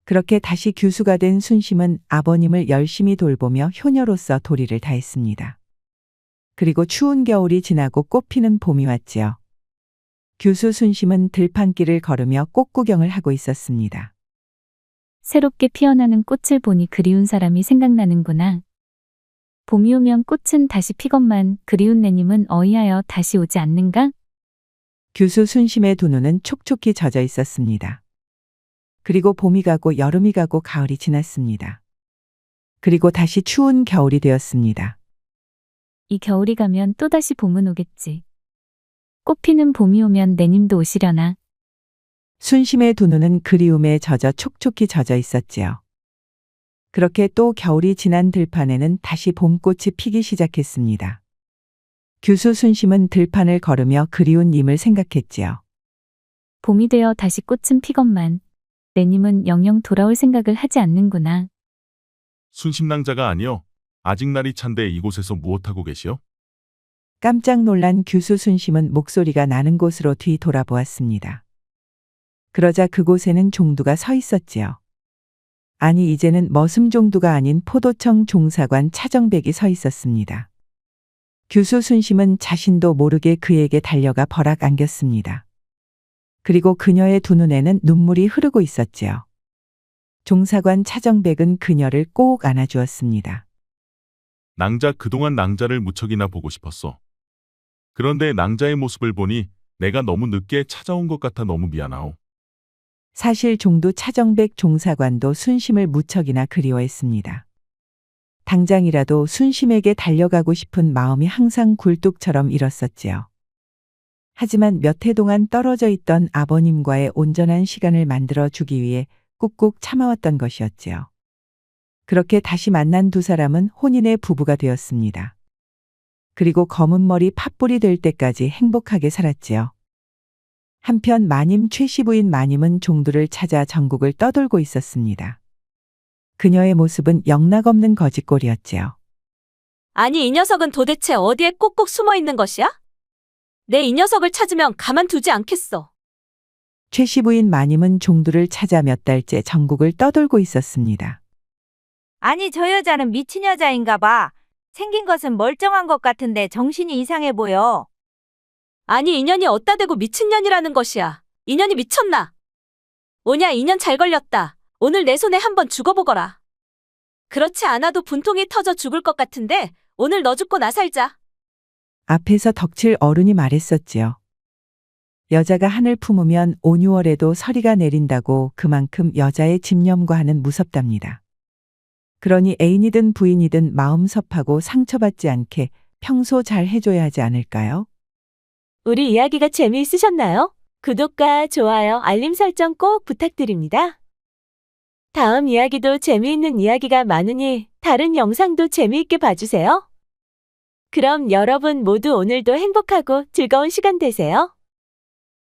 그렇게 다시 교수가 된 순심은 아버님을 열심히 돌보며 효녀로서 도리를 다했습니다. 그리고 추운 겨울이 지나고 꽃피는 봄이 왔지요. 교수 순심은 들판길을 걸으며 꽃 구경을 하고 있었습니다. 새롭게 피어나는 꽃을 보니 그리운 사람이 생각나는구나. 봄이 오면 꽃은 다시 피건만 그리운 내님은 어이하여 다시 오지 않는가? 교수 순심의 두 눈은 촉촉히 젖어 있었습니다. 그리고 봄이 가고 여름이 가고 가을이 지났습니다. 그리고 다시 추운 겨울이 되었습니다. 이 겨울이 가면 또다시 봄은 오겠지. 꽃 피는 봄이 오면 내님도 오시려나. 순심의 두 눈은 그리움에 젖어 촉촉히 젖어 있었지요. 그렇게 또 겨울이 지난 들판에는 다시 봄꽃이 피기 시작했습니다. 교수 순심은 들판을 걸으며 그리운 님을 생각했지요. 봄이 되어 다시 꽃은 피건만 내님은 영영 돌아올 생각을 하지 않는구나. 순심낭자가 아니여 아직 날이 찬데 이곳에서 무엇하고 계시오? 깜짝 놀란 교수 순심은 목소리가 나는 곳으로 뒤 돌아보았습니다. 그러자 그곳에는 종두가 서 있었지요. 아니 이제는 머슴 종두가 아닌 포도청 종사관 차정백이 서 있었습니다. 교수 순심은 자신도 모르게 그에게 달려가 버락 안겼습니다. 그리고 그녀의 두 눈에는 눈물이 흐르고 있었지요. 종사관 차정백은 그녀를 꼭 안아주었습니다. 낭자 그동안 낭자를 무척이나 보고 싶었어. 그런데 낭자의 모습을 보니 내가 너무 늦게 찾아온 것 같아 너무 미안하오. 사실 종두 차정백 종사관도 순심을 무척이나 그리워했습니다. 당장이라도 순심에게 달려가고 싶은 마음이 항상 굴뚝처럼 일었었지요. 하지만 몇 해 동안 떨어져 있던 아버님과의 온전한 시간을 만들어 주기 위해 꾹꾹 참아왔던 것이었지요. 그렇게 다시 만난 두 사람은 혼인의 부부가 되었습니다. 그리고 검은 머리 팥불이 될 때까지 행복하게 살았지요. 한편 마님 최씨 부인 마님은 종두를 찾아 전국을 떠돌고 있었습니다. 그녀의 모습은 영락없는 거짓골이었지요. 아니 이 녀석은 도대체 어디에 꼭꼭 숨어 있는 것이야? 내 이 녀석을 찾으면 가만두지 않겠어. 최씨 부인 마님은 종두를 찾아 몇 달째 전국을 떠돌고 있었습니다. 아니 저 여자는 미친 여자인가 봐. 생긴 것은 멀쩡한 것 같은데 정신이 이상해 보여. 아니 인연이 어따 대고 미친년이라는 것이야. 인연이 미쳤나? 오냐 인연 잘 걸렸다. 오늘 내 손에 한번 죽어보거라. 그렇지 않아도 분통이 터져 죽을 것 같은데 오늘 너 죽고 나 살자. 앞에서 덕칠 어른이 말했었지요. 여자가 한을 품으면 5, 6월에도 서리가 내린다고 그만큼 여자의 집념과는 무섭답니다. 그러니 애인이든 부인이든 마음 섭하고 상처받지 않게 평소 잘 해줘야 하지 않을까요? 우리 이야기가 재미있으셨나요? 구독과 좋아요, 알림 설정 꼭 부탁드립니다. 다음 이야기도 재미있는 이야기가 많으니 다른 영상도 재미있게 봐주세요. 그럼 여러분 모두 오늘도 행복하고 즐거운 시간 되세요.